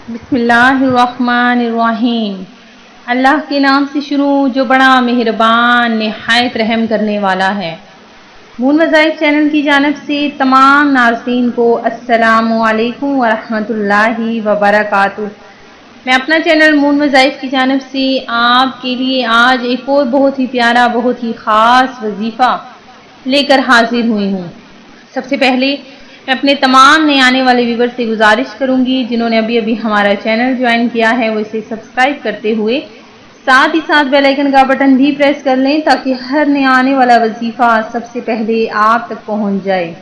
بسم اللہ الرحمن الرحیم۔ اللہ کے نام سے شروع جو بڑا مہربان نہایت رحم کرنے والا ہے۔ مون وظائف چینل کی جانب سے تمام ناظرین کو السلام علیکم ورحمۃ اللہ وبرکاتہ۔ میں اپنا چینل مون وظائف کی جانب سے آپ کے لیے آج ایک اور بہت ہی پیارا بہت ہی خاص وظیفہ لے کر حاضر ہوئی ہوں۔ سب سے پہلے میں اپنے تمام نئے آنے والے ویور سے گزارش کروں گی جنہوں نے ابھی ہمارا چینل جوائن کیا ہے وہ اسے سبسکرائب کرتے ہوئے ساتھ ہی ساتھ بیل آئیکن کا بٹن بھی پریس کر لیں تاکہ ہر نیا آنے والا وظیفہ سب سے پہلے آپ تک پہنچ جائے۔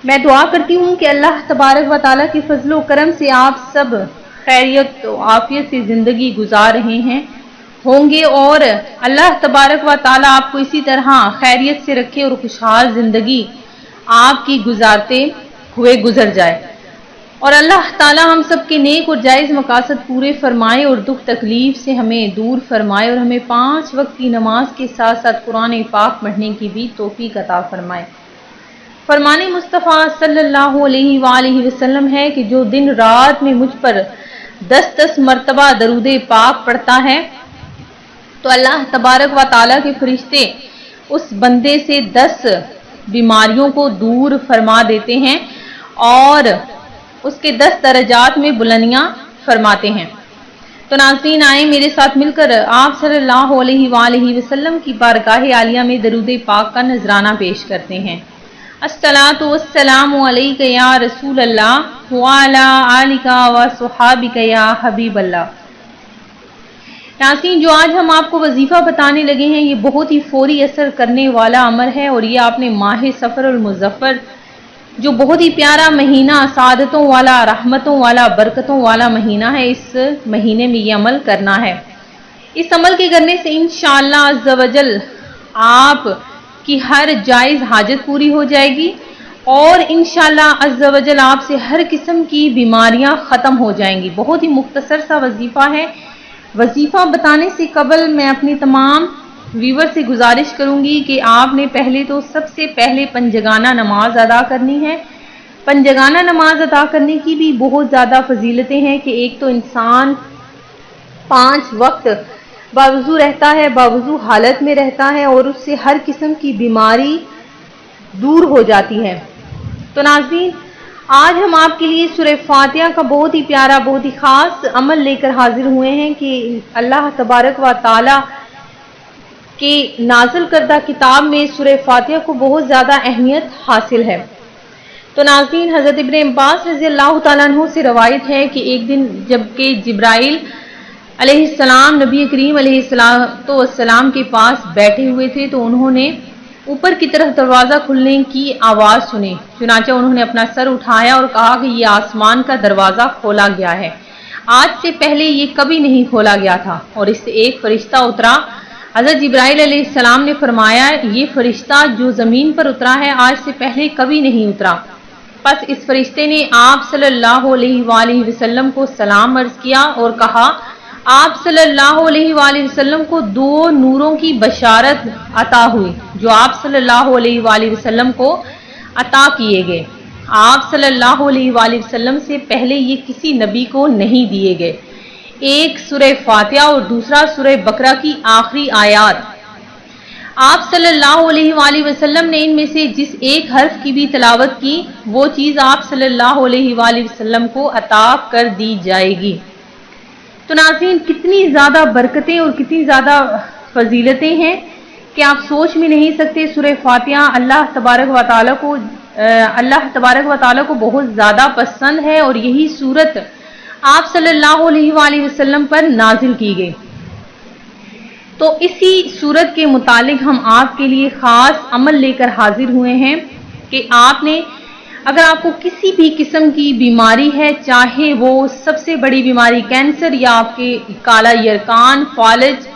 میں دعا کرتی ہوں کہ اللہ تبارک و تعالیٰ کے فضل و کرم سے آپ سب خیریت و عافیت سے زندگی گزار رہے ہیں ہوں گے اور اللہ تبارک و تعالیٰ آپ کو اسی طرح خیریت سے رکھے اور خوشحال زندگی آپ کی گزارتے ہوئے گزر جائے، اور اللہ تعالیٰ ہم سب کے نیک اور جائز مقاصد پورے فرمائے اور دکھ تکلیف سے ہمیں دور فرمائے اور ہمیں 5 وقت کی نماز کے ساتھ ساتھ قرآن پاک پڑھنے کی بھی توفیق عطا فرمائے۔ فرمان مصطفیٰ صلی اللہ علیہ وآلہ وسلم ہے کہ جو دن رات میں مجھ پر 10 مرتبہ درود پاک پڑھتا ہے تو اللہ تبارک و تعالیٰ کے فرشتے اس بندے سے 10 بیماریوں کو دور فرما دیتے ہیں اور اس کے 10 درجات میں بلندیاں فرماتے ہیں۔ تو ناظرین آئیں میرے ساتھ مل کر آپ صلی اللہ علیہ وآلہ وسلم کی بارگاہ عالیہ میں درود پاک کا نذرانہ پیش کرتے ہیں۔ الصلاۃ والسلام علیک یا رسول اللہ وعلی آلک وصحابک یا حبیب اللہ۔ ناظرین جو آج ہم آپ کو وظیفہ بتانے لگے ہیں یہ بہت ہی فوری اثر کرنے والا امر ہے، اور یہ آپ نے ماہ سفر المظفر جو بہت ہی پیارا مہینہ سعادتوں والا رحمتوں والا برکتوں والا مہینہ ہے، اس مہینے میں یہ عمل کرنا ہے۔ اس عمل کے کرنے سے انشاءاللہ عز و جل آپ کی ہر جائز حاجت پوری ہو جائے گی اور انشاءاللہ عز و جل آپ سے ہر قسم کی بیماریاں ختم ہو جائیں گی۔ بہت ہی مختصر سا وظیفہ ہے۔ وظیفہ بتانے سے قبل میں اپنی تمام ویور سے گزارش کروں گی کہ آپ نے پہلے تو سب سے پہلے پنجگانہ نماز ادا کرنی ہے۔ پنجگانہ نماز ادا کرنے کی بھی بہت زیادہ فضیلتیں ہیں کہ ایک تو انسان 5 وقت باوضو رہتا ہے، باوضو حالت میں رہتا ہے اور اس سے ہر قسم کی بیماری دور ہو جاتی ہے۔ تو ناظرین آج ہم آپ کے لیے سورہ فاتحہ کا بہت ہی پیارا بہت ہی خاص عمل لے کر حاضر ہوئے ہیں کہ اللہ تبارک و تعالیٰ کے نازل کردہ کتاب میں سورہ فاتحہ کو بہت زیادہ اہمیت حاصل ہے۔ تو ناظرین حضرت ابن عباس رضی اللہ تعالیٰ عنہ سے روایت ہے کہ ایک دن جب کہ جبرائیل علیہ السلام نبی کریم علیہ السلام کے پاس بیٹھے ہوئے تھے تو انہوں نے اوپر کی طرف دروازہ کھلنے کی آواز سنی، چنانچہ انہوں نے اپنا سر اٹھایا اور کہا کہ یہ آسمان کا دروازہ کھولا گیا ہے، آج سے پہلے یہ کبھی نہیں کھولا گیا تھا، اور اس سے ایک فرشتہ اترا۔ حضرت جبرائیل علیہ السلام نے فرمایا یہ فرشتہ جو زمین پر اترا ہے آج سے پہلے کبھی نہیں اترا۔ پس اس فرشتے نے آپ صلی اللہ علیہ وآلہ وسلم کو سلام عرض کیا اور کہا آپ صلی اللہ علیہ وآلہ وسلم کو 2 نوروں کی بشارت عطا ہوئی جو آپ صلی اللہ علیہ وآلہ وسلم کو عطا کیے گئے، آپ صلی اللہ علیہ وآلہ وسلم سے پہلے یہ کسی نبی کو نہیں دیے گئے، ایک سورہ فاتحہ اور دوسرا سورہ بقرہ کی آخری آیات۔ آپ صلی اللہ علیہ وآلہ وسلم نے ان میں سے جس ایک حرف کی بھی تلاوت کی وہ چیز آپ صلی اللہ علیہ وآلہ وسلم کو عطا کر دی جائے گی۔ تو ناظرین کتنی زیادہ برکتیں اور کتنی زیادہ فضیلتیں ہیں کہ آپ سوچ بھی نہیں سکتے۔ سورہ فاتحہ اللہ تبارک و تعالیٰ کو بہت زیادہ پسند ہے اور یہی سورت آپ صلی اللہ علیہ وآلہ وسلم پر نازل کی گئی۔ تو اسی سورت کے متعلق ہم آپ کے لیے خاص عمل لے کر حاضر ہوئے ہیں کہ آپ نے اگر آپ کو کسی بھی قسم کی بیماری ہے، چاہے وہ سب سے بڑی بیماری کینسر یا آپ کے کالا یرکان، فالج،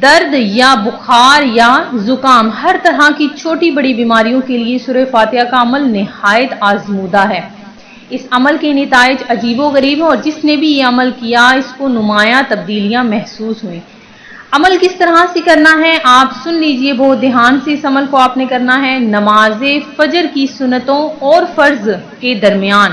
درد یا بخار یا زکام، ہر طرح کی چھوٹی بڑی بیماریوں کے لیے سورہ فاتحہ کا عمل نہایت آزمودہ ہے۔ اس عمل کے نتائج عجیب و غریب ہیں اور جس نے بھی یہ عمل کیا اس کو نمایاں تبدیلیاں محسوس ہوئیں۔ عمل کس طرح سے کرنا ہے آپ سن لیجئے، بہت دھیان سے اس عمل کو آپ نے کرنا ہے۔ نماز فجر کی سنتوں اور فرض کے درمیان